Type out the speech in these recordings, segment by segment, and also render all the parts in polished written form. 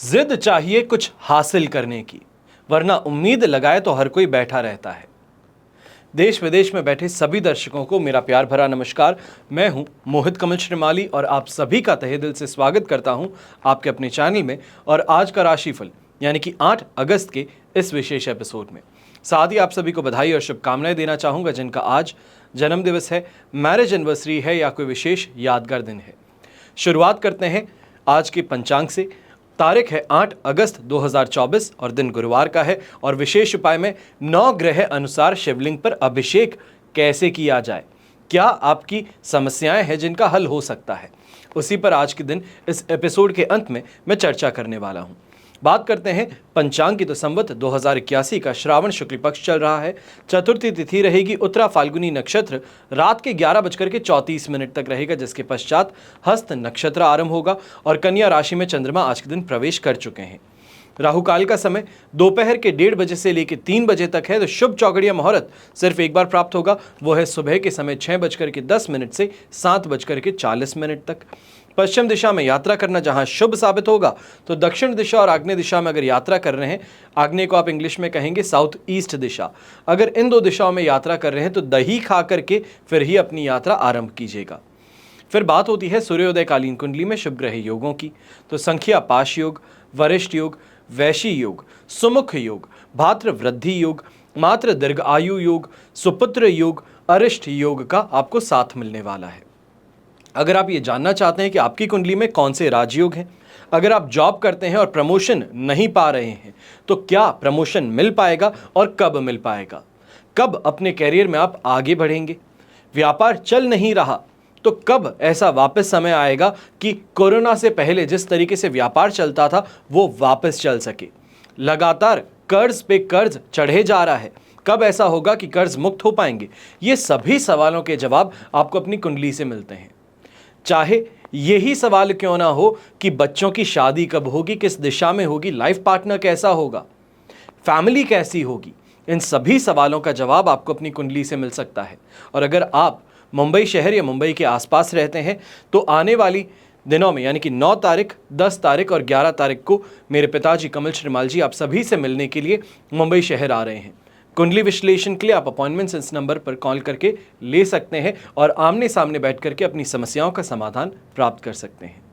जिद चाहिए कुछ हासिल करने की, वरना उम्मीद लगाए तो हर कोई बैठा रहता है। देश विदेश में बैठे सभी दर्शकों को मेरा प्यार भरा नमस्कार। मैं हूं मोहित कमल श्रीमाली और आप सभी का तहे दिल से स्वागत करता हूं आपके अपने चैनल में और आज का राशिफल यानी कि 8 अगस्त के इस विशेष एपिसोड में। साथ ही आप सभी को बधाई और शुभकामनाएं देना चाहूंगा जिनका आज जन्म दिवस है, मैरिज एनिवर्सरी है या कोई विशेष यादगार दिन है। शुरुआत करते हैं आज के पंचांग से। तारीख है 8 अगस्त 2024 और दिन गुरुवार का है और विशेष उपाय में 9 ग्रह अनुसार शिवलिंग पर अभिषेक कैसे किया जाए, क्या आपकी समस्याएं हैं जिनका हल हो सकता है, उसी पर आज के दिन इस एपिसोड के अंत में मैं चर्चा करने वाला हूं। बात करते हैं पंचांग की। तो संवत 2081 का श्रावण शुक्ल पक्ष चल रहा है। चतुर्थी तिथि रहेगी उत्तरा फाल्गुनी नक्षत्र रात के 11:34 तक रहेगा, जिसके पश्चात हस्त नक्षत्र आरंभ होगा और कन्या राशि में चंद्रमा आज के दिन प्रवेश कर चुके हैं। राहु काल का समय दोपहर के 1:30 बजे से लेकर 3 बजे तक है। तो शुभ चौगड़िया मुहूर्त सिर्फ एक बार प्राप्त होगा, वो है सुबह के समय 6:10 से 7:40 तक। पश्चिम दिशा में यात्रा करना जहां शुभ साबित होगा, तो दक्षिण दिशा और आग्नेय दिशा में अगर यात्रा कर रहे हैं, आग्नेय को आप इंग्लिश में कहेंगे साउथ ईस्ट दिशा, अगर इन दो दिशाओं में यात्रा कर रहे हैं तो दही खा करके फिर ही अपनी यात्रा आरंभ कीजिएगा। फिर बात होती है सूर्योदयकालीन कुंडली में शुभ ग्रह योगों की। तो संख्या पाश योग, वरिष्ठ योग, वैशी योग, सुमुख योग, भात्र वृद्धि योग, मात्र दीर्घ आयु योग, सुपुत्र योग, अरिष्ट योग का आपको साथ मिलने वाला है। अगर आप ये जानना चाहते हैं कि आपकी कुंडली में कौन से राजयोग हैं, अगर आप जॉब करते हैं और प्रमोशन नहीं पा रहे हैं तो क्या प्रमोशन मिल पाएगा और कब मिल पाएगा, कब अपने कैरियर में आप आगे बढ़ेंगे, व्यापार चल नहीं रहा तो कब ऐसा वापस समय आएगा कि कोरोना से पहले जिस तरीके से व्यापार चलता था वो वापस चल सके, लगातार कर्ज पे कर्ज चढ़े जा रहा है, कब ऐसा होगा कि कर्ज मुक्त हो पाएंगे। ये सभी सवालों के जवाब आपको अपनी कुंडली से मिलते हैं। चाहे यही सवाल क्यों ना हो कि बच्चों की शादी कब होगी, किस दिशा में होगी, लाइफ पार्टनर कैसा होगा, फैमिली कैसी होगी, इन सभी सवालों का जवाब आपको अपनी कुंडली से मिल सकता है। और अगर आप मुंबई शहर या मुंबई के आसपास रहते हैं तो आने वाली दिनों में यानी कि 9 तारीख, 10 तारीख और 11 तारीख को मेरे पिताजी कमल श्रीमाल जी आप सभी से मिलने के लिए मुंबई शहर आ रहे हैं। कुंडली विश्लेषण के लिए आप अपॉइंटमेंट्स इस नंबर पर कॉल करके ले सकते हैं और आमने सामने बैठ करके अपनी समस्याओं का समाधान प्राप्त कर सकते हैं।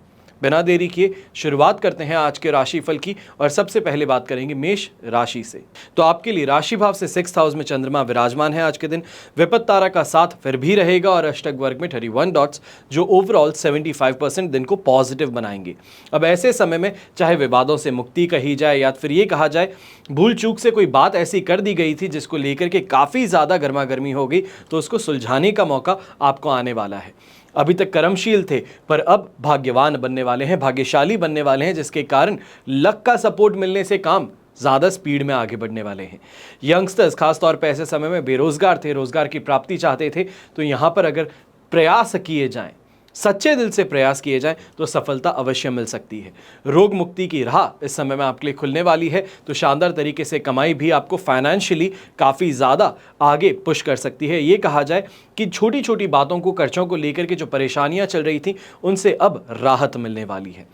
बिना देरी किए शुरुआत करते हैं आज के राशिफल की और सबसे पहले बात करेंगे मेष राशि से। तो आपके लिए राशि भाव से 6th हाउस में चंद्रमा विराजमान है आज के दिन। विपत्त तारा का साथ फिर भी रहेगा और अष्टक वर्ग में 31 डॉट्स जो ओवरऑल 75% दिन को पॉजिटिव बनाएंगे। अब ऐसे समय में चाहे विवादों से मुक्ति कही जाए या फिर ये कहा जाए भूल चूक से कोई बात ऐसी कर दी गई थी जिसको लेकर के काफ़ी ज़्यादा गर्मा गर्मी हो गई, तो उसको सुलझाने का मौका आपको आने वाला है। अभी तक कर्मशील थे पर अब भाग्यवान बनने वाले हैं, भाग्यशाली बनने वाले हैं, जिसके कारण लक का सपोर्ट मिलने से काम ज़्यादा स्पीड में आगे बढ़ने वाले हैं। यंगस्टर्स खासतौर पर ऐसे समय में बेरोजगार थे, रोजगार की प्राप्ति चाहते थे, तो यहाँ पर अगर प्रयास किए जाएं, सच्चे दिल से प्रयास किए जाएं तो सफलता अवश्य मिल सकती है। रोग मुक्ति की राह इस समय में आपके लिए खुलने वाली है, तो शानदार तरीके से कमाई भी आपको फाइनेंशियली काफ़ी ज़्यादा आगे पुश कर सकती है। ये कहा जाए कि छोटी छोटी बातों को, खर्चों को लेकर के जो परेशानियां चल रही थी उनसे अब राहत मिलने वाली है।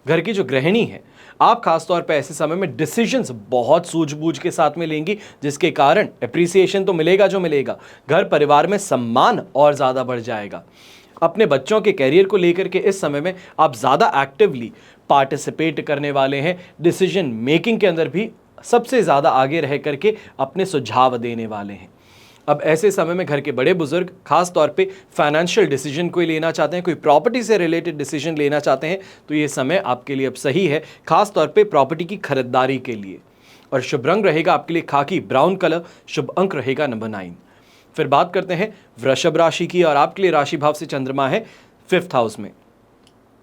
घर की जो गृहिणी है, आप खासतौर पर ऐसे समय में डिसीजंस बहुत सूझबूझ के साथ में लेंगी, जिसके कारण एप्रिसिएशन तो मिलेगा जो मिलेगा, घर परिवार में सम्मान और ज़्यादा बढ़ जाएगा। अपने बच्चों के कैरियर को लेकर के इस समय में आप ज़्यादा एक्टिवली पार्टिसिपेट करने वाले हैं। डिसीजन मेकिंग के अंदर भी सबसे ज़्यादा आगे रह करके अपने सुझाव देने वाले हैं। अब ऐसे समय में घर के बड़े बुजुर्ग खास तौर पे फाइनेंशियल डिसीजन कोई लेना चाहते हैं, कोई प्रॉपर्टी से रिलेटेड डिसीजन लेना चाहते हैं, तो ये समय आपके लिए अब सही है, खास तौर पे प्रॉपर्टी की खरीदारी के लिए। और शुभ रंग रहेगा आपके लिए खाकी ब्राउन कलर, शुभ अंक रहेगा नंबर 9। फिर बात करते हैं वृषभ राशि की और आपके लिए राशि भाव से चंद्रमा है 5th हाउस में।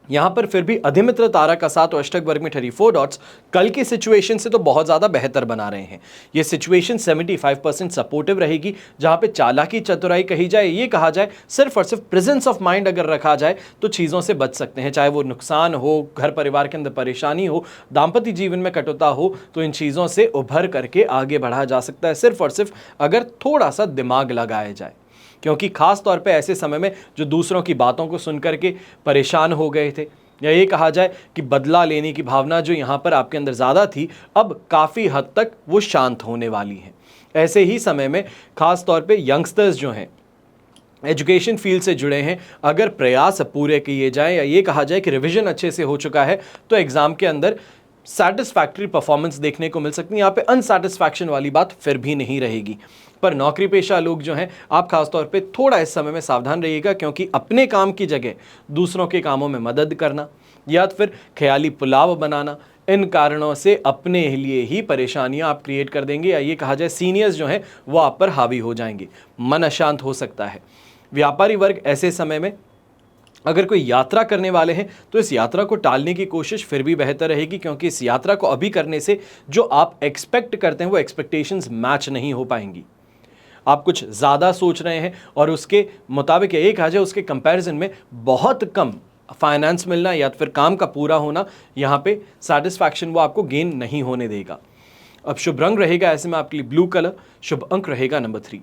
यहाँ पर फिर भी अधिमित्र तारा का साथ और अष्टक वर्ग में 34 डॉट्स कल की सिचुएशन से तो बहुत ज़्यादा बेहतर बना रहे हैं। ये सिचुएशन 75% सपोर्टिव रहेगी, जहाँ पे चालाकी चतुराई कही जाए, ये कहा जाए सिर्फ और सिर्फ प्रेजेंस ऑफ माइंड अगर रखा जाए तो चीज़ों से बच सकते हैं। चाहे वो नुकसान हो, घर परिवार के अंदर परेशानी हो, दाम्पत्य जीवन में कटुता हो, तो इन चीज़ों से उभर करके आगे बढ़ा जा सकता है, सिर्फ और सिर्फ अगर थोड़ा सा दिमाग लगाया जाए। क्योंकि खास तौर पे ऐसे समय में जो दूसरों की बातों को सुन करके परेशान हो गए थे, या ये कहा जाए कि बदला लेने की भावना जो यहाँ पर आपके अंदर ज़्यादा थी, अब काफ़ी हद तक वो शांत होने वाली है। ऐसे ही समय में खास तौर पे यंगस्टर्स जो हैं, एजुकेशन फील्ड से जुड़े हैं, अगर प्रयास पूरे किए जाएं या ये कहा जाए कि रिवीजन अच्छे से हो चुका है, तो एग्ज़ाम के अंदर सेटिस्फैक्ट्री परफॉर्मेंस देखने को मिल सकती है। यहाँ पे अनसेटिस्फैक्शन वाली बात फिर भी नहीं रहेगी। पर नौकरी पेशा लोग जो हैं, आप खासतौर पे थोड़ा इस समय में सावधान रहिएगा, क्योंकि अपने काम की जगह दूसरों के कामों में मदद करना या फिर ख्याली पुलाव बनाना, इन कारणों से अपने लिए ही परेशानियां आप क्रिएट कर देंगे, या ये कहा जाए सीनियर्स जो हैं वो आप पर हावी हो जाएंगे। मन अशांत हो सकता है। व्यापारी वर्ग ऐसे समय में अगर कोई यात्रा करने वाले हैं तो इस यात्रा को टालने की कोशिश फिर भी बेहतर रहेगी, क्योंकि इस यात्रा को अभी करने से जो आप एक्सपेक्ट करते हैं वो एक्सपेक्टेशंस मैच नहीं हो पाएंगी। आप कुछ ज़्यादा सोच रहे हैं और उसके मुताबिक ये कहा जाए उसके कंपैरिजन में बहुत कम फाइनेंस मिलना या फिर काम का पूरा होना, यहाँ पे सेटिस्फैक्शन वो आपको गेन नहीं होने देगा। अब शुभ रंग रहेगा ऐसे में आपके लिए ब्लू कलर, शुभ अंक रहेगा नंबर 3।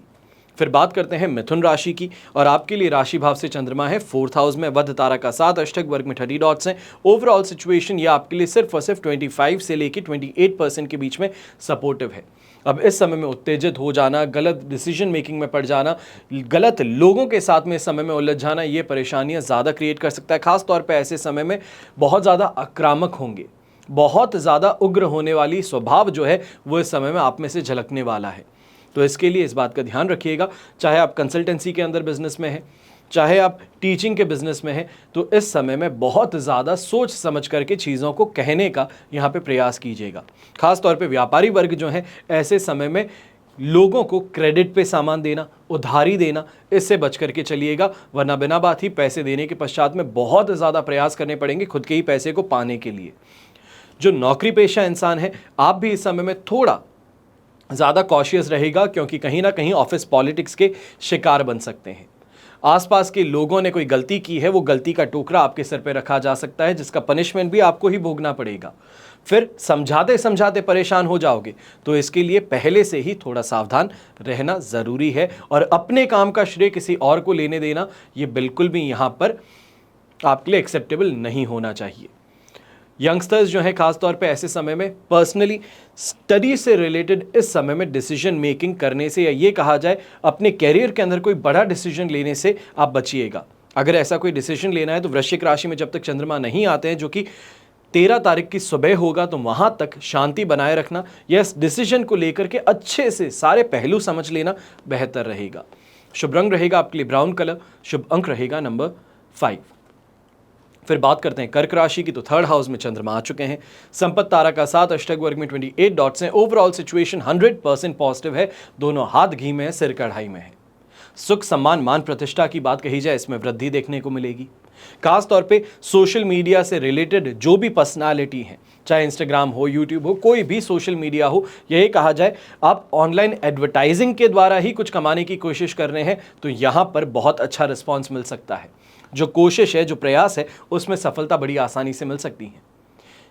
फिर बात करते हैं मिथुन राशि की, और आपके लिए राशि भाव से चंद्रमा है 4th हाउस में, वध तारा का 7 अष्टक वर्ग में 30 डॉट्स हैं। ओवरऑल सिचुएशन ये आपके लिए सिर्फ और सिर्फ 25 से लेकर 28% के बीच में सपोर्टिव है। अब इस समय में उत्तेजित हो जाना, गलत डिसीजन मेकिंग में पड़ जाना, गलत लोगों के साथ में इस समय में उलझ जाना, ये परेशानियां ज़्यादा क्रिएट कर सकता है। खास तौर पे ऐसे समय में बहुत ज़्यादा आक्रामक होंगे, बहुत ज़्यादा उग्र होने वाली स्वभाव जो है वो इस समय में आप में से झलकने वाला है। तो इसके लिए इस बात का ध्यान रखिएगा, चाहे आप कंसल्टेंसी के अंदर बिजनेस में हैं, चाहे आप टीचिंग के बिजनेस में हैं, तो इस समय में बहुत ज़्यादा सोच समझ करके चीज़ों को कहने का यहाँ पे प्रयास कीजिएगा। खास तौर पे व्यापारी वर्ग जो है, ऐसे समय में लोगों को क्रेडिट पे सामान देना, उधारी देना, इससे बच करके चलिएगा, वरना बिना बात ही पैसे देने के पश्चात में बहुत ज़्यादा प्रयास करने पड़ेंगे खुद के ही पैसे को पाने के लिए। जो नौकरी पेशा इंसान है, आप भी इस समय में थोड़ा ज़्यादा कॉशियस रहेगा, क्योंकि कहीं ना कहीं ऑफिस पॉलिटिक्स के शिकार बन सकते हैं। आसपास के लोगों ने कोई गलती की है, वो गलती का टोकरा आपके सर पे रखा जा सकता है, जिसका पनिशमेंट भी आपको ही भोगना पड़ेगा। फिर समझाते समझाते परेशान हो जाओगे, तो इसके लिए पहले से ही थोड़ा सावधान रहना ज़रूरी है, और अपने काम का श्रेय किसी और को लेने देना ये बिल्कुल भी यहाँ पर आपके लिए एक्सेप्टेबल नहीं होना चाहिए। यंगस्टर्स जो हैं, खास तौर पे ऐसे समय में पर्सनली स्टडी से रिलेटेड इस समय में डिसीजन मेकिंग करने से, या ये कहा जाए अपने कैरियर के अंदर कोई बड़ा डिसीजन लेने से आप बचिएगा। अगर ऐसा कोई डिसीजन लेना है तो वृश्चिक राशि में जब तक चंद्रमा नहीं आते हैं, जो कि 13 तारीख की सुबह होगा, तो वहां तक शांति बनाए रखना या इस डिसीजन को लेकर के अच्छे से सारे पहलू समझ लेना बेहतर रहेगा। शुभ रंग रहेगा आपके लिए ब्राउन कलर, शुभ अंक रहेगा नंबर 5। फिर बात करते हैं कर्क राशि की, तो 3rd हाउस में चंद्रमा आ चुके हैं। संपत्ति तारा का 7 अष्टक वर्ग में 28 डॉट्स हैं। ओवरऑल सिचुएशन 100% पॉजिटिव है, दोनों हाथ घी में है, सिर कढ़ाई में है। सुख सम्मान मान प्रतिष्ठा की बात कही जाए, इसमें वृद्धि देखने को मिलेगी। खास तौर पे सोशल मीडिया से रिलेटेड जो भी पर्सनालिटी हैं, चाहे इंस्टाग्राम हो, यूट्यूब हो, कोई भी सोशल मीडिया हो, यही कहा जाए आप ऑनलाइन एडवर्टाइजिंग के द्वारा ही कुछ कमाने की कोशिश कर रहे हैं, तो यहाँ पर बहुत अच्छा रिस्पॉन्स मिल सकता है। जो कोशिश है, जो प्रयास है, उसमें सफलता बड़ी आसानी से मिल सकती है।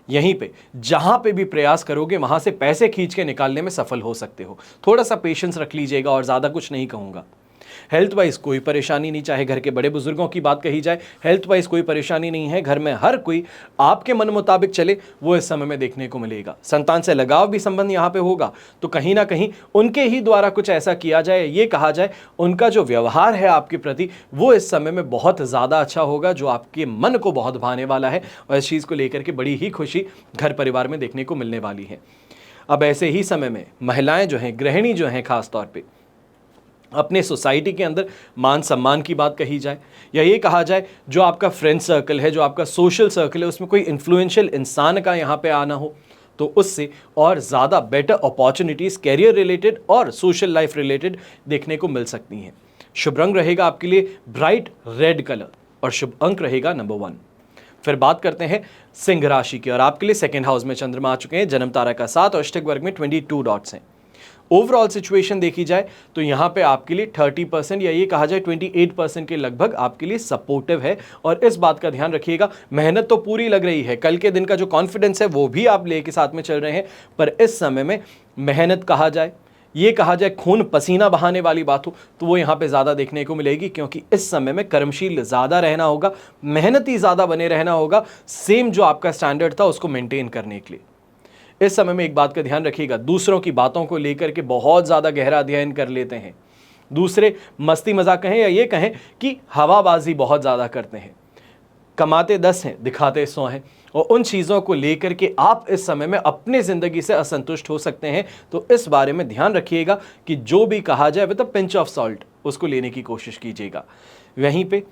यहीं पे जहां पे भी प्रयास करोगे, वहां से पैसे खींच के निकालने में सफल हो सकते हो। थोड़ा सा पेशेंस रख लीजिएगा, और ज़्यादा कुछ नहीं कहूँगा। हेल्थ वाइज कोई परेशानी नहीं, चाहे घर के बड़े बुजुर्गों की बात कही जाए, हेल्थ वाइज कोई परेशानी नहीं है। घर में हर कोई आपके मन मुताबिक चले, वो इस समय में देखने को मिलेगा। संतान से लगाव भी संबंध यहाँ पे होगा, तो कहीं ना कहीं उनके ही द्वारा कुछ ऐसा किया जाए, ये कहा जाए उनका जो व्यवहार है आपके प्रति, वो इस समय में बहुत ज़्यादा अच्छा होगा, जो आपके मन को बहुत भाने वाला है, और इस चीज़ को लेकर के बड़ी ही खुशी घर परिवार में देखने को मिलने वाली है। अब ऐसे ही समय में महिलाएं जो हैं, गृहिणी जो हैं, खास तौर पे अपने सोसाइटी के अंदर मान सम्मान की बात कही जाए, या ये कहा जाए जो आपका फ्रेंड सर्कल है, जो आपका सोशल सर्कल है, उसमें कोई इन्फ्लुएंशियल इंसान का यहाँ पे आना हो, तो उससे और ज़्यादा बेटर अपॉर्चुनिटीज़ कैरियर रिलेटेड और सोशल लाइफ रिलेटेड देखने को मिल सकती हैं। शुभ रंग रहेगा आपके लिए ब्राइट रेड कलर, और शुभ अंक रहेगा नंबर 1। फिर बात करते हैं सिंह राशि की, और आपके लिए 2nd हाउस में चंद्रमा आ चुके हैं। जन्म तारा का 7 अष्टक वर्ग में 22 डॉट्स हैं। ओवरऑल सिचुएशन देखी जाए तो यहाँ पे आपके लिए 30% या ये कहा जाए 28% के लगभग आपके लिए सपोर्टिव है, और इस बात का ध्यान रखिएगा, मेहनत तो पूरी लग रही है, कल के दिन का जो कॉन्फिडेंस है वो भी आप लेके साथ में चल रहे हैं, पर इस समय में मेहनत कहा जाए ये कहा जाए खून पसीना बहाने वाली बात हो तो वो यहाँ पे ज़्यादा देखने को मिलेगी, क्योंकि इस समय में कर्मशील ज़्यादा रहना होगा, मेहनती ज़्यादा बने रहना होगा, सेम जो आपका स्टैंडर्ड था उसको मेंटेन करने के लिए। इस समय में एक बात का ध्यान रखिएगा, दूसरों की बातों को लेकर के बहुत ज़्यादा गहरा अध्ययन कर लेते हैं, दूसरे मस्ती मजाक कहें या ये कहें कि हवाबाजी बहुत ज़्यादा करते हैं, कमाते 10 हैं दिखाते 100 हैं, और उन चीज़ों को लेकर के आप इस समय में अपने ज़िंदगी से असंतुष्ट हो सकते हैं। तो इस बारे में ध्यान रखिएगा कि जो भी कहा जाए with a pinch of salt उसको लेने की कोशिश कीजिएगा। वहीं पे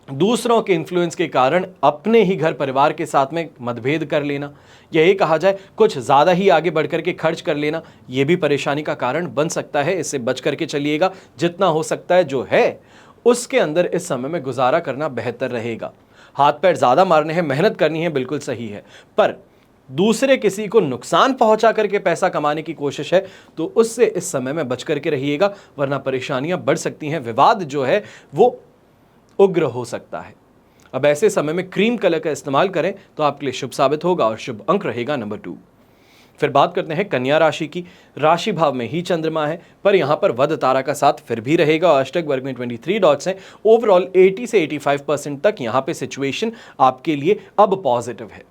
दूसरों के इन्फ्लुएंस के कारण अपने ही घर परिवार के साथ में मतभेद कर लेना, या ये कहा जाए कुछ ज़्यादा ही आगे बढ़ कर के खर्च कर लेना, ये भी परेशानी का कारण बन सकता है। इससे बच करके चलिएगा, जितना हो सकता है जो है उसके अंदर इस समय में गुजारा करना बेहतर रहेगा। हाथ पैर ज़्यादा मारने हैं, मेहनत करनी है, बिल्कुल सही है, पर दूसरे किसी को नुकसान पहुंचा करके पैसा कमाने की कोशिश है तो उससे इस समय में बच करके रहिएगा, वरना परेशानियां बढ़ सकती हैं, विवाद जो है वो उग्र हो सकता है। अब ऐसे समय में क्रीम कलर का इस्तेमाल करें तो आपके लिए शुभ साबित होगा, और शुभ अंक रहेगा नंबर 2। फिर बात करते हैं कन्या राशि की। राशि भाव में ही चंद्रमा है, पर यहां पर वध तारा का साथ फिर भी रहेगा, और अष्टक वर्ग में 23 डॉट्स हैं। ओवरऑल 80 से 85% तक यहां पे सिचुएशन आपके लिए अब पॉजिटिव है,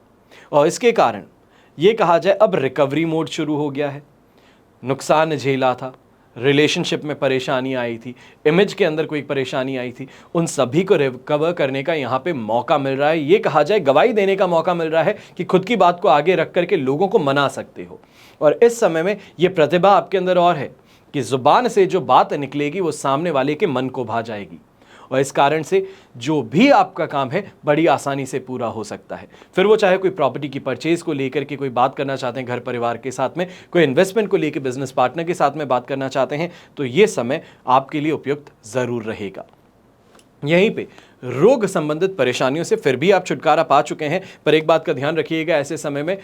और इसके कारण ये कहा जाए अब रिकवरी मोड शुरू हो गया है। नुकसान झेला था, रिलेशनशिप में परेशानी आई थी, इमेज के अंदर कोई परेशानी आई थी, उन सभी को रिकवर करने का यहाँ पे मौका मिल रहा है। ये कहा जाए गवाही देने का मौका मिल रहा है कि खुद की बात को आगे रख करके लोगों को मना सकते हो। और इस समय में ये प्रतिभा आपके अंदर और है कि जुबान से जो बात निकलेगी वो सामने वाले के मन को भा जाएगी, और इस कारण से जो भी आपका काम है बड़ी आसानी से पूरा हो सकता है। फिर वो चाहे कोई प्रॉपर्टी की परचेज को लेकर के कोई बात करना चाहते हैं घर परिवार के साथ में, कोई इन्वेस्टमेंट को लेकर बिजनेस पार्टनर के साथ में बात करना चाहते हैं, तो ये समय आपके लिए उपयुक्त जरूर रहेगा। यहीं पे रोग संबंधित परेशानियों से फिर भी आप छुटकारा पा चुके हैं, पर एक बात का ध्यान रखिएगा, ऐसे समय में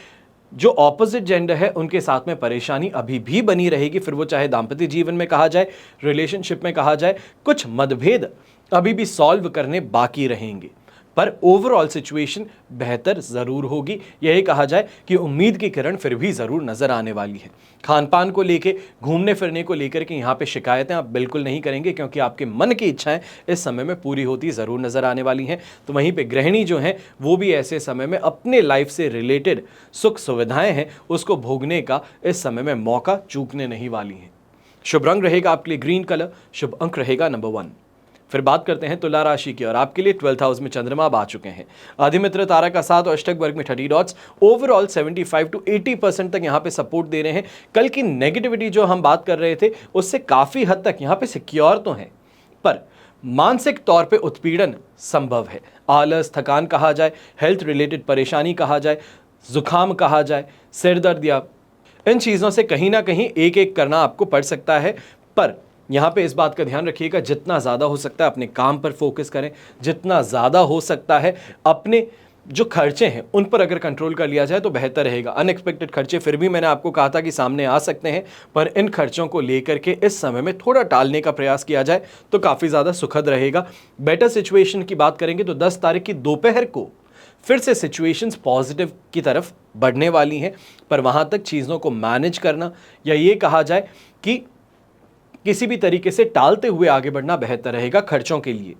जो ऑपोजिट जेंडर है उनके साथ में परेशानी अभी भी बनी रहेगी। फिर वो चाहे दाम्पत्य जीवन में कहा जाए, रिलेशनशिप में कहा जाए, कुछ मतभेद अभी भी सॉल्व करने बाकी रहेंगे, पर ओवरऑल सिचुएशन बेहतर ज़रूर होगी। यही कहा जाए कि उम्मीद की किरण फिर भी ज़रूर नज़र आने वाली है। खान पान को लेके, घूमने फिरने को लेकर के यहाँ पे शिकायतें आप बिल्कुल नहीं करेंगे, क्योंकि आपके मन की इच्छाएं इस समय में पूरी होती ज़रूर नज़र आने वाली हैं। तो वहीं पे गृहिणी जो हैं वो भी ऐसे समय में अपने लाइफ से रिलेटेड सुख सुविधाएँ हैं उसको भोगने का इस समय में मौका चूकने नहीं वाली हैं। शुभ रंग रहेगा आपके लिए ग्रीन कलर, शुभ अंक रहेगा नंबर 1। फिर बात करते हैं तुला राशि की, और आपके लिए 12th हाउस में चंद्रमा अब आ चुके हैं। अधिमित्र तारा का साथ और अष्टक वर्ग में 30 डॉट्स, ओवरऑल 75 to 80% तक यहाँ पे सपोर्ट दे रहे हैं। कल की नेगेटिविटी जो हम बात कर रहे थे उससे काफ़ी हद तक यहाँ पे सिक्योर तो हैं, पर मानसिक तौर पे उत्पीड़न संभव है। आलस, थकान कहा जाए, हेल्थ रिलेटेड परेशानी कहा जाए, जुकाम कहा जाए, सिर दर्द, या इन चीज़ों से कहीं ना कहीं एक एक करना आपको पड़ सकता है। पर यहाँ पे इस बात का ध्यान रखिएगा, जितना ज़्यादा हो सकता है अपने काम पर फोकस करें, जितना ज़्यादा हो सकता है अपने जो खर्चे हैं उन पर अगर कंट्रोल कर लिया जाए तो बेहतर रहेगा। अनएक्सपेक्टेड खर्चे फिर भी मैंने आपको कहा था कि सामने आ सकते हैं, पर इन खर्चों को लेकर के इस समय में थोड़ा टालने का प्रयास किया जाए तो काफ़ी ज़्यादा सुखद रहेगा। बेटर सिचुएशन की बात करेंगे तो 10 तारीख की दोपहर को फिर से सिचुएशंस पॉजिटिव की तरफ बढ़ने वाली हैं, पर वहाँ तक चीज़ों को मैनेज करना, या ये कहा जाए कि किसी भी तरीके से टालते हुए आगे बढ़ना बेहतर रहेगा खर्चों के लिए।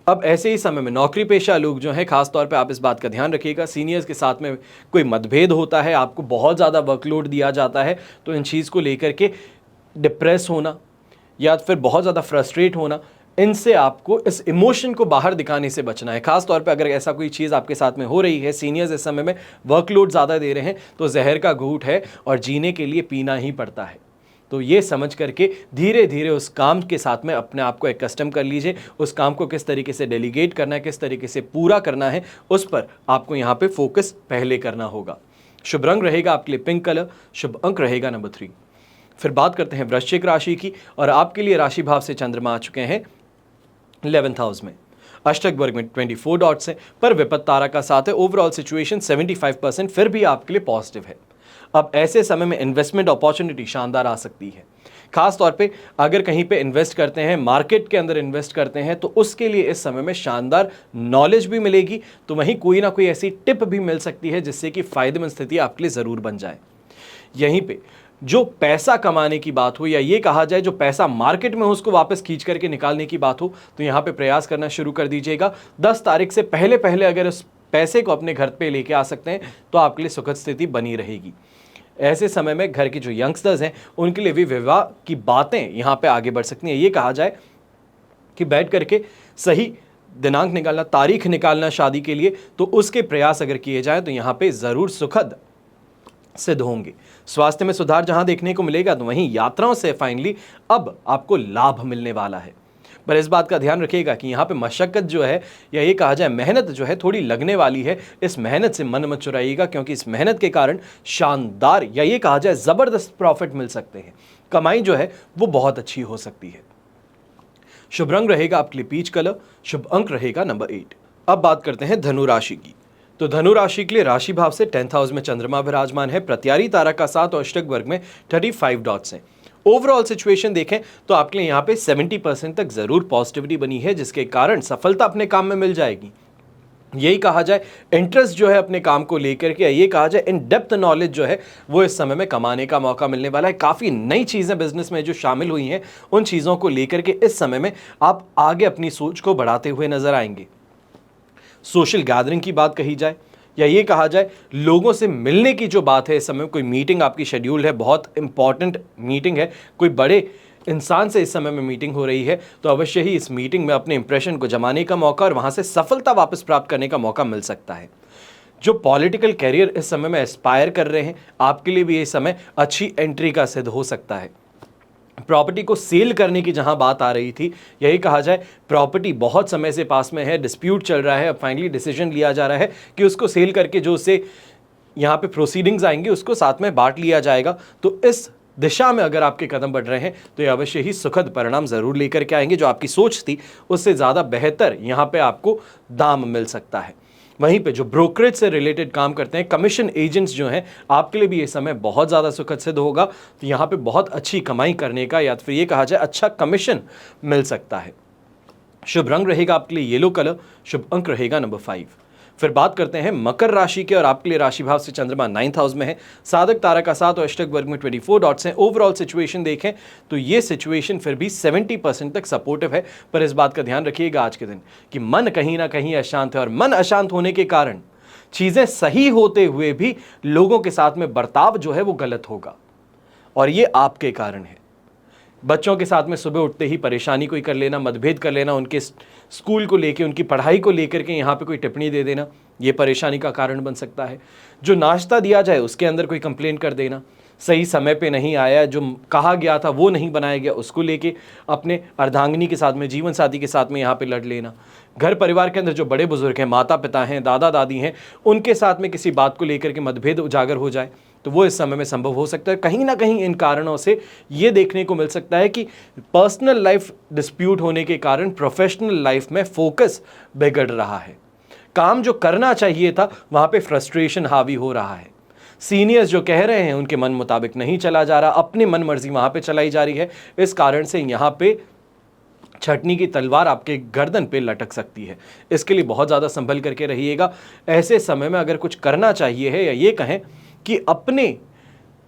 अब ऐसे ही समय में नौकरी पेशा लोग जो हैं, खास तौर पे आप इस बात का ध्यान रखिएगा, सीनियर्स के साथ में कोई मतभेद होता है, आपको बहुत ज़्यादा वर्कलोड दिया जाता है, तो इन चीज़ को लेकर के डिप्रेस होना या फिर बहुत ज़्यादा फ्रस्ट्रेट होना, इनसे आपको इस इमोशन को बाहर दिखाने से बचना है। खास तौर पे अगर ऐसा कोई चीज़ आपके साथ में हो रही है, सीनियर्स इस समय में वर्कलोड ज़्यादा दे रहे हैं, तो जहर का घूंट है और जीने के लिए पीना ही पड़ता है। तो ये समझ करके धीरे धीरे उस काम के साथ में अपने आप को एक कस्टम कर लीजिए। उस काम को किस तरीके से डेलीगेट करना है, किस तरीके से पूरा करना है, उस पर आपको यहाँ पे फोकस पहले करना होगा। शुभ रंग रहेगा आपके लिए पिंक कलर, शुभ अंक रहेगा नंबर 3। फिर बात करते हैं वृश्चिक राशि की, और आपके लिए राशि भाव से चंद्रमा आ चुके हैं 11th हाउस में। अष्टक वर्ग में 24 डॉट्स हैं, पर विपत्त तारा का साथ है। ओवरऑल सिचुएशन 75% फिर भी आपके लिए पॉजिटिव है। अब ऐसे समय में इन्वेस्टमेंट अपॉर्चुनिटी शानदार आ सकती है। खास तौर पे अगर कहीं पे इन्वेस्ट करते हैं, मार्केट के अंदर इन्वेस्ट करते हैं, तो उसके लिए इस समय में शानदार नॉलेज भी मिलेगी, तो वहीं कोई ना कोई ऐसी टिप भी मिल सकती है जिससे कि फायदेमंद स्थिति आपके लिए ज़रूर बन जाए। यहीं पे जो पैसा कमाने की बात हो, या ये कहा जाए जो पैसा मार्केट में हो उसको वापस खींच करके निकालने की बात हो, तो यहाँ पे प्रयास करना शुरू कर दीजिएगा। 10 तारीख से पहले पहले अगर उस पैसे को अपने घर पे लेके आ सकते हैं तो आपके लिए सुखद स्थिति बनी रहेगी। ऐसे समय में घर के जो यंगस्टर्स हैं उनके लिए भी विवाह की बातें यहाँ पे आगे बढ़ सकती हैं। ये कहा जाए कि बैठ करके सही दिनांक निकालना, तारीख निकालना शादी के लिए, तो उसके प्रयास अगर किए जाए तो यहाँ पे ज़रूर सुखद सिद्ध होंगे। स्वास्थ्य में सुधार जहां देखने को मिलेगा तो वहीं यात्राओं से फाइनली अब आपको लाभ मिलने वाला है। पर इस बात का ध्यान रखिएगा कि यहाँ पे मशक्कत जो है, या ये कहा जाए मेहनत जो है, थोड़ी लगने वाली है। इस मेहनत से मन मत चुराइएगा, क्योंकि इस मेहनत के कारण शानदार, या ये कहा जाए ज़बरदस्त प्रॉफिट मिल सकते हैं। कमाई जो है वो बहुत अच्छी हो सकती है। शुभ रंग रहेगा आपके लिए पीच कलर, शुभ अंक रहेगा नंबर 8। अब बात करते हैं धनु राशि की। तो धनु राशि के लिए राशि भाव से 10th हाउस में चंद्रमा विराजमान है। प्रत्यारी तारा का साथ और अष्टक वर्ग में 35 डॉट्स हैं। ओवरऑल सिचुएशन देखें तो आपके लिए यहाँ पे 70% तक जरूर पॉजिटिविटी बनी है, जिसके कारण सफलता अपने काम में मिल जाएगी। यही कहा जाए इंटरेस्ट जो है अपने काम को लेकर के, ये कहा जाए इन डेप्थ नॉलेज जो है वो इस समय में कमाने का मौका मिलने वाला है। काफ़ी नई चीज़ें बिजनेस में जो शामिल हुई हैं, उन चीज़ों को लेकर के इस समय में आप आगे अपनी सोच को बढ़ाते हुए नजर आएंगे। सोशल गैदरिंग की बात कही जाए, या ये कहा जाए लोगों से मिलने की जो बात है, इस समय कोई मीटिंग आपकी शेड्यूल है, बहुत इंपॉर्टेंट मीटिंग है, कोई बड़े इंसान से इस समय में मीटिंग हो रही है, तो अवश्य ही इस मीटिंग में अपने इंप्रेशन को जमाने का मौका और वहां से सफलता वापस प्राप्त करने का मौका मिल सकता है। जो पॉलिटिकल कैरियर इस समय में एस्पायर कर रहे हैं, आपके लिए भी ये समय अच्छी एंट्री का सिद्ध हो सकता है। प्रॉपर्टी को सेल करने की जहां बात आ रही थी, यही कहा जाए प्रॉपर्टी बहुत समय से पास में है, डिस्प्यूट चल रहा है, अब फाइनली डिसीजन लिया जा रहा है कि उसको सेल करके जो उससे यहाँ पे प्रोसीडिंग्स आएंगी उसको साथ में बांट लिया जाएगा। तो इस दिशा में अगर आपके कदम बढ़ रहे हैं तो ये अवश्य ही सुखद परिणाम जरूर लेकर के आएंगे। जो आपकी सोच थी उससे ज़्यादा बेहतर यहाँ पे आपको दाम मिल सकता है। वहीं पे जो ब्रोकरेज से रिलेटेड काम करते हैं, कमीशन एजेंट्स जो हैं, आपके लिए भी ये समय बहुत ज़्यादा सुखद सिद्ध होगा। तो यहाँ पे बहुत अच्छी कमाई करने का, या फिर ये कहा जाए अच्छा कमीशन मिल सकता है। शुभ रंग रहेगा आपके लिए येलो कलर, शुभ अंक रहेगा नंबर 5। फिर बात करते हैं मकर राशि के, और आपके लिए राशि भाव से चंद्रमा 9th हाउस में है। साधक तारा का साथ और अष्टक वर्ग में 24 डॉट्स हैं। ओवरऑल सिचुएशन देखें तो ये सिचुएशन फिर भी 70% तक सपोर्टिव है। पर इस बात का ध्यान रखिएगा आज के दिन कि मन कहीं ना कहीं अशांत है, और मन अशांत होने के कारण चीज़ें सही होते हुए भी लोगों के साथ में बर्ताव जो है वो गलत होगा, और ये आपके कारण है। बच्चों के साथ में सुबह उठते ही परेशानी कोई कर लेना, मतभेद कर लेना, उनके स्कूल को लेके, उनकी पढ़ाई को लेकर के यहाँ पे कोई टिप्पणी दे देना, ये परेशानी का कारण बन सकता है। जो नाश्ता दिया जाए उसके अंदर कोई कंप्लेंट कर देना, सही समय पे नहीं आया, जो कहा गया था वो नहीं बनाया गया, उसको लेके अपने अर्धांगिनी के साथ में, जीवन साथी के साथ में यहाँ पे लड़ लेना। घर परिवार के अंदर जो बड़े बुजुर्ग हैं, माता पिता हैं, दादा दादी हैं, उनके साथ में किसी बात को लेकर के मतभेद उजागर हो जाए, तो वो इस समय में संभव हो सकता है। कहीं ना कहीं इन कारणों से ये देखने को मिल सकता है कि पर्सनल लाइफ डिस्प्यूट होने के कारण प्रोफेशनल लाइफ में फोकस बिगड़ रहा है। काम जो करना चाहिए था वहाँ पे फ्रस्ट्रेशन हावी हो रहा है। सीनियर्स जो कह रहे हैं उनके मन मुताबिक नहीं चला जा रहा, अपनी मन मर्जी वहाँ पे चलाई जा रही है। इस कारण से यहाँ पे छटनी की तलवार आपके गर्दन पे लटक सकती है। इसके लिए बहुत ज़्यादा संभल करके रहिएगा। ऐसे समय में अगर कुछ करना चाहिए है, या ये कहें कि अपने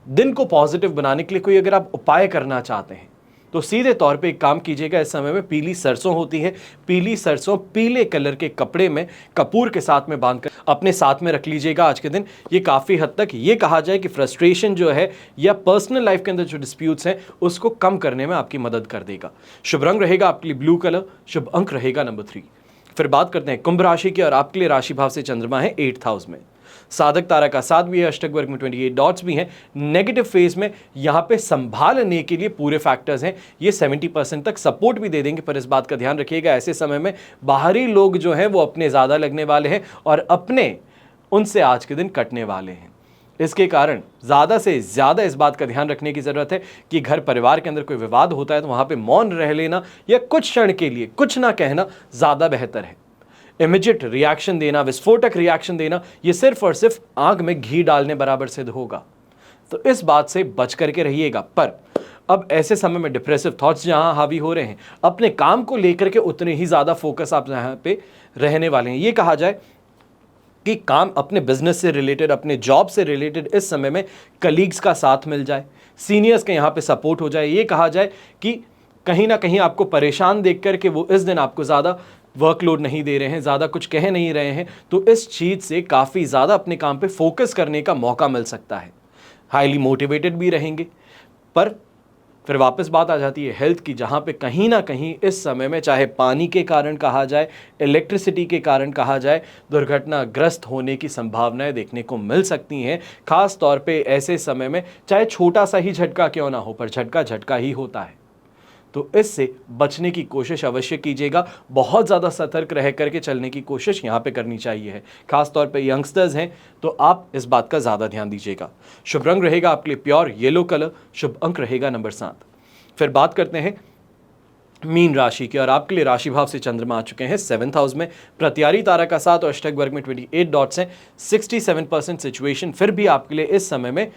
दिन को पॉजिटिव बनाने के लिए कोई अगर आप उपाय करना चाहते हैं, तो सीधे तौर पे एक काम कीजिएगा। इस समय में पीली सरसों होती है, पीली सरसों पीले कलर के कपड़े में कपूर के साथ में बांधकर अपने साथ में रख लीजिएगा आज के दिन। ये काफ़ी हद तक ये कहा जाए कि फ्रस्ट्रेशन जो है या पर्सनल लाइफ के अंदर जो डिस्प्यूट्स हैं उसको कम करने में आपकी मदद कर देगा। शुभ रंग रहेगा आपके लिए ब्लू कलर, शुभ अंक रहेगा नंबर 3। फिर बात करते हैं कुंभ राशि की, और आपके लिए राशि भाव से चंद्रमा है 8th हाउस में। साधक तारा का साथ भी है, अष्टक वर्ग में 28 डॉट्स भी हैं। नेगेटिव फेज में यहाँ पे संभालने के लिए पूरे फैक्टर्स हैं, ये 70% तक सपोर्ट भी दे देंगे। पर इस बात का ध्यान रखिएगा, ऐसे समय में बाहरी लोग जो हैं वो अपने ज़्यादा लगने वाले हैं, और अपने उनसे आज के दिन कटने वाले हैं। इसके कारण ज़्यादा से ज़्यादा इस बात का ध्यान रखने की ज़रूरत है कि घर परिवार के अंदर कोई विवाद होता है तो वहाँ पे मौन रह लेना, या कुछ क्षण के लिए कुछ ना कहना ज़्यादा बेहतर है। इमीडिएट रिएक्शन देना, विस्फोटक रिएक्शन देना, ये सिर्फ और सिर्फ आग में घी डालने बराबर सिद्ध होगा। तो इस बात से बच करके रहिएगा। पर अब ऐसे समय में डिप्रेसिव थॉट्स जहां हावी हो रहे हैं, अपने काम को लेकर के उतने ही ज़्यादा फोकस आप यहाँ पे रहने वाले हैं। ये कहा जाए कि काम अपने बिजनेस से रिलेटेड, अपने जॉब से रिलेटेड इस समय में कलीग्स का साथ मिल जाए, सीनियर्स का यहाँ पे सपोर्ट हो जाए, ये कहा जाए कि कहीं ना कहीं आपको परेशान देख करके वो इस दिन आपको ज़्यादा वर्कलोड नहीं दे रहे हैं, ज़्यादा कुछ कह नहीं रहे हैं, तो इस चीज़ से काफ़ी ज़्यादा अपने काम पे फोकस करने का मौका मिल सकता है। हाईली मोटिवेटेड भी रहेंगे। पर फिर वापस बात आ जाती है हेल्थ की, जहाँ पे कहीं ना कहीं इस समय में चाहे पानी के कारण कहा जाए, इलेक्ट्रिसिटी के कारण कहा जाए, दुर्घटनाग्रस्त होने की संभावनाएं देखने को मिल सकती हैं। खास तौर पे ऐसे समय में चाहे छोटा सा ही झटका क्यों ना हो, पर झटका झटका ही होता है। तो इससे बचने की कोशिश अवश्य कीजिएगा। बहुत ज़्यादा सतर्क रह करके चलने की कोशिश यहाँ पे करनी चाहिए है। खास तौर पे यंगस्टर्स हैं तो आप इस बात का ज़्यादा ध्यान दीजिएगा। शुभ रंग रहेगा आपके लिए प्योर येलो कलर, शुभ अंक रहेगा नंबर 7। फिर बात करते हैं मीन राशि की, और आपके लिए राशि भाव से चंद्रमा आ चुके हैं 7th हाउस में। प्रत्यारी तारा का 7 और अष्टक वर्ग में 28 डॉट्स हैं। 67% सिचुएशन फिर भी आपके लिए इस समय में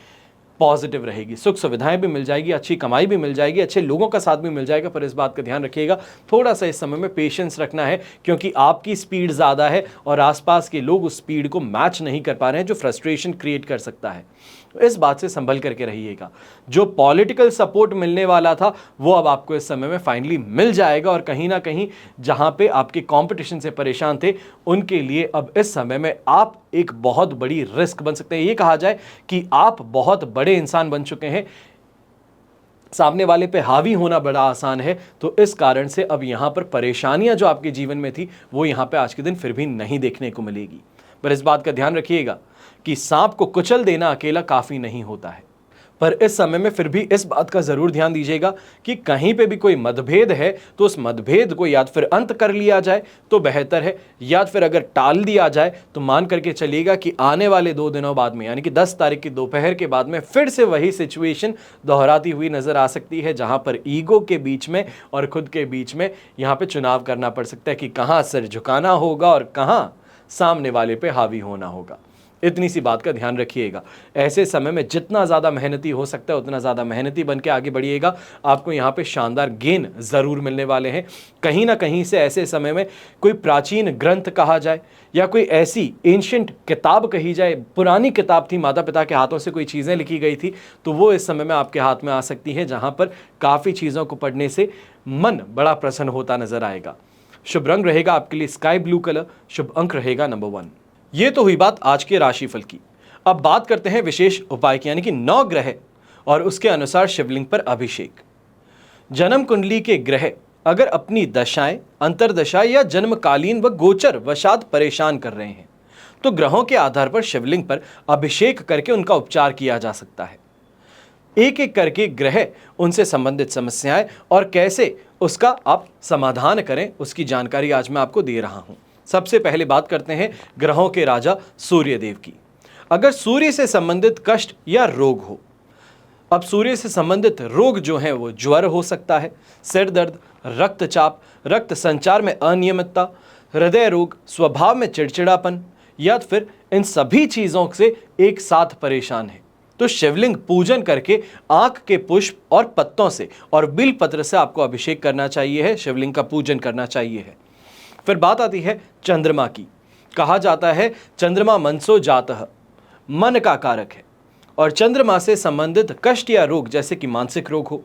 पॉजिटिव रहेगी। सुख सुविधाएं भी मिल जाएगी, अच्छी कमाई भी मिल जाएगी, अच्छे लोगों का साथ भी मिल जाएगा। पर इस बात का ध्यान रखिएगा, थोड़ा सा इस समय में पेशेंस रखना है, क्योंकि आपकी स्पीड ज़्यादा है और आसपास के लोग उस स्पीड को मैच नहीं कर पा रहे हैं, जो फ्रस्ट्रेशन क्रिएट कर सकता है। तो इस बात से संभल करके रहिएगा। जो पॉलिटिकल सपोर्ट मिलने वाला था वो अब आपको इस समय में फाइनली मिल जाएगा, और कहीं ना कहीं जहां पे आपके कंपटीशन से परेशान थे उनके लिए अब इस समय में आप एक बहुत बड़ी रिस्क बन सकते हैं। ये कहा जाए कि आप बहुत बड़े इंसान बन चुके हैं, सामने वाले पे हावी होना बड़ा आसान है। तो इस कारण से अब यहां पर परेशानियां जो आपके जीवन में थी वो यहां पे आज के दिन फिर भी नहीं देखने को मिलेगी। पर इस बात का ध्यान रखिएगा कि सांप को कुचल देना अकेला काफी नहीं होता है। पर इस समय में फिर भी इस बात का जरूर ध्यान दीजिएगा कि कहीं पे भी कोई मतभेद है तो उस मतभेद को या फिर अंत कर लिया जाए तो बेहतर है, या फिर अगर टाल दिया जाए तो मान करके चलिएगा कि आने वाले 2 दिनों बाद में, यानी कि 10 तारीख की दोपहर के बाद में फिर से वही सिचुएशन दोहराती हुई नजर आ सकती है, जहां पर ईगो के बीच में और खुद के बीच में यहां पर चुनाव करना पड़ सकता है कि कहां सिर झुकाना होगा और कहां सामने वाले पे हावी होना होगा। इतनी सी बात का ध्यान रखिएगा। ऐसे समय में जितना ज़्यादा मेहनती हो सकता है उतना ज़्यादा मेहनती बन के आगे बढ़िएगा। आपको यहाँ पे शानदार गेन ज़रूर मिलने वाले हैं। कहीं ना कहीं से ऐसे समय में कोई प्राचीन ग्रंथ कहा जाए या कोई ऐसी एंशिएंट किताब कही जाए, पुरानी किताब थी, माता पिता के हाथों से कोई चीज़ें लिखी गई थी, तो वो इस समय में आपके हाथ में आ सकती है, जहाँ पर काफ़ी चीज़ों को पढ़ने से मन बड़ा प्रसन्न होता नजर आएगा। शुभ रंग रहेगा आपके लिए स्काई ब्लू कलर, शुभ अंक रहेगा नंबर 1। ये तो हुई बात आज के राशिफल की। अब बात करते हैं विशेष उपाय की, यानी कि 9 ग्रह और उसके अनुसार शिवलिंग पर अभिषेक। जन्म कुंडली के ग्रह अगर अपनी दशाएं, अंतरदशा या जन्मकालीन व गोचर वशात परेशान कर रहे हैं तो ग्रहों के आधार पर शिवलिंग पर अभिषेक करके उनका उपचार किया जा सकता है। एक एक करके ग्रह, उनसे संबंधित समस्याएं और कैसे उसका आप समाधान करें उसकी जानकारी आज मैं आपको दे रहा हूं। सबसे पहले बात करते हैं ग्रहों के राजा सूर्य देव की। अगर सूर्य से संबंधित कष्ट या रोग हो, अब सूर्य से संबंधित रोग जो हैं वो ज्वर हो सकता है, सिर दर्द, रक्तचाप, रक्त संचार में अनियमितता, हृदय रोग, स्वभाव में चिड़चिड़ापन, या फिर इन सभी चीज़ों से एक साथ परेशान है तो शिवलिंग पूजन करके आंख के पुष्प और पत्तों से और बिल पत्र से आपको अभिषेक करना चाहिए है, शिवलिंग का पूजन करना चाहिए है। फिर बात आती है चंद्रमा की। कहा जाता है चंद्रमा मनसो जातः, मन का कारक है, और चंद्रमा से संबंधित कष्ट या रोग जैसे कि मानसिक रोग हो,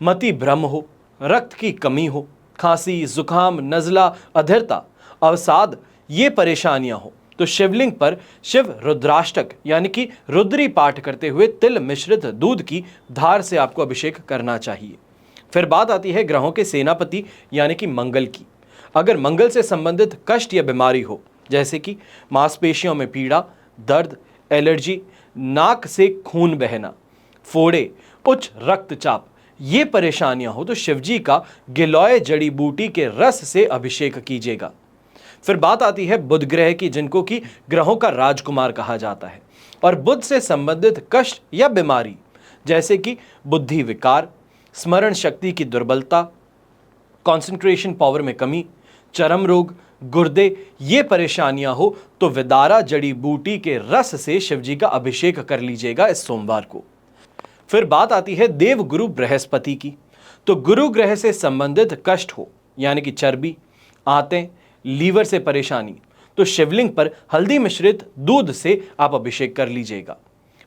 मति भ्रम हो, रक्त की कमी हो, खांसी, जुकाम, नज़ला, अधीरता, अवसाद, ये परेशानियां हो तो शिवलिंग पर शिव रुद्राष्टक यानी कि रुद्री पाठ करते हुए तिल मिश्रित दूध की धार से आपको अभिषेक करना चाहिए। फिर बात आती है ग्रहों के सेनापति यानी कि मंगल की। अगर मंगल से संबंधित कष्ट या बीमारी हो जैसे कि मांसपेशियों में पीड़ा, दर्द, एलर्जी, नाक से खून बहना, फोड़े, उच्च रक्तचाप, ये परेशानियां हो तो शिवजी का गिलोय जड़ी बूटी के रस से अभिषेक कीजिएगा। फिर बात आती है बुध ग्रह की, जिनको कि ग्रहों का राजकुमार कहा जाता है, और बुध से संबंधित कष्ट या बीमारी जैसे कि बुद्धि विकार, स्मरण शक्ति की दुर्बलता, कंसंट्रेशन पावर में कमी, चर्म रोग, गुर्दे, ये परेशानियां हो तो विदारा जड़ी बूटी के रस से शिवजी का अभिषेक कर लीजिएगा इस सोमवार को। फिर बात आती है देव गुरु बृहस्पति की। तो गुरु ग्रह से संबंधित कष्ट हो यानी कि चर्बी, आंतें, लीवर से परेशानी तो शिवलिंग पर हल्दी मिश्रित दूध से आप अभिषेक कर लीजिएगा।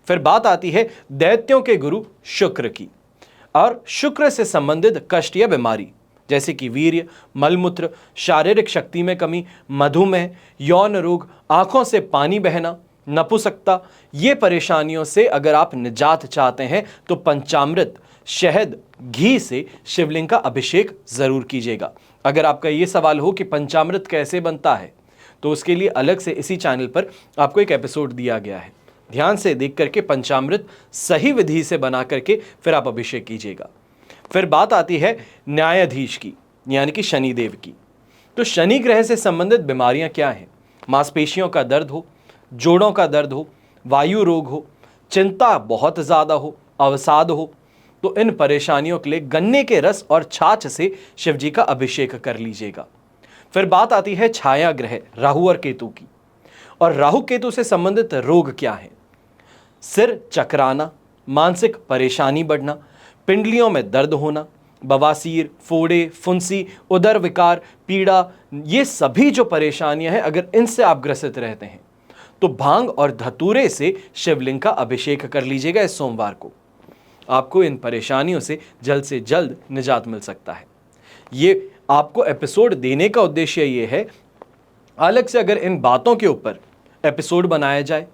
फिर बात आती है दैत्यों के गुरु शुक्र की, और शुक्र से संबंधित कष्ट या बीमारी जैसे कि वीर्य, मलमूत्र, शारीरिक शक्ति में कमी, मधुमेह, यौन रोग, आंखों से पानी बहना, नपुंसकता, ये परेशानियों से अगर आप निजात चाहते हैं तो पंचामृत, शहद, घी से शिवलिंग का अभिषेक जरूर कीजिएगा। अगर आपका ये सवाल हो कि पंचामृत कैसे बनता है तो उसके लिए अलग से इसी चैनल पर आपको एक एपिसोड दिया गया है, ध्यान से देख करके पंचामृत सही विधि से बना करके फिर आप अभिषेक कीजिएगा। फिर बात आती है न्यायाधीश की, यानी कि शनिदेव की। तो शनि ग्रह से संबंधित बीमारियां क्या हैं? मांसपेशियों का दर्द हो, जोड़ों का दर्द हो, वायु रोग हो, चिंता बहुत ज़्यादा हो, अवसाद हो, तो इन परेशानियों के लिए गन्ने के रस और छाछ से शिव जी का अभिषेक कर लीजिएगा। फिर बात आती है छाया ग्रह राहु और केतु की, और राहु केतु से संबंधित रोग क्या है? सिर चकराना, मानसिक परेशानी बढ़ना, पिंडलियों में दर्द होना, बवासीर, फोड़े, फुंसी, उदर विकार, पीड़ा, ये सभी जो परेशानियां हैं अगर इनसे आप ग्रसित रहते हैं तो भांग और धतूरे से शिवलिंग का अभिषेक कर लीजिएगा इस सोमवार को। आपको इन परेशानियों से जल्द निजात मिल सकता है। ये आपको एपिसोड देने का उद्देश्य ये है, अलग से अगर इन बातों के ऊपर एपिसोड बनाया जाए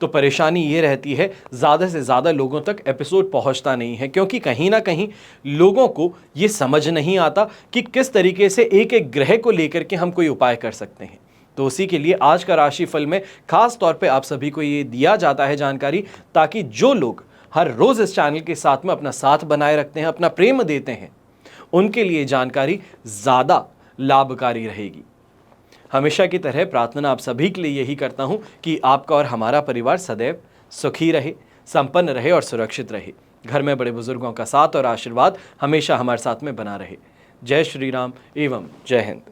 तो परेशानी ये रहती है ज़्यादा से ज़्यादा लोगों तक एपिसोड पहुंचता नहीं है, क्योंकि कहीं ना कहीं लोगों को ये समझ नहीं आता कि किस तरीके से एक एक ग्रह को लेकर के हम कोई उपाय कर सकते हैं। तो उसी के लिए आज का राशिफल में खास तौर पे आप सभी को ये दिया जाता है जानकारी, ताकि जो लोग हर रोज़ इस चैनल के साथ में अपना साथ बनाए रखते हैं, अपना प्रेम देते हैं, उनके लिए जानकारी ज़्यादा लाभकारी रहेगी। हमेशा की तरह प्रार्थना आप सभी के लिए यही करता हूं कि आपका और हमारा परिवार सदैव सुखी रहे, संपन्न रहे और सुरक्षित रहे। घर में बड़े बुजुर्गों का साथ और आशीर्वाद हमेशा हमारे साथ में बना रहे। जय श्री राम एवं जय हिंद।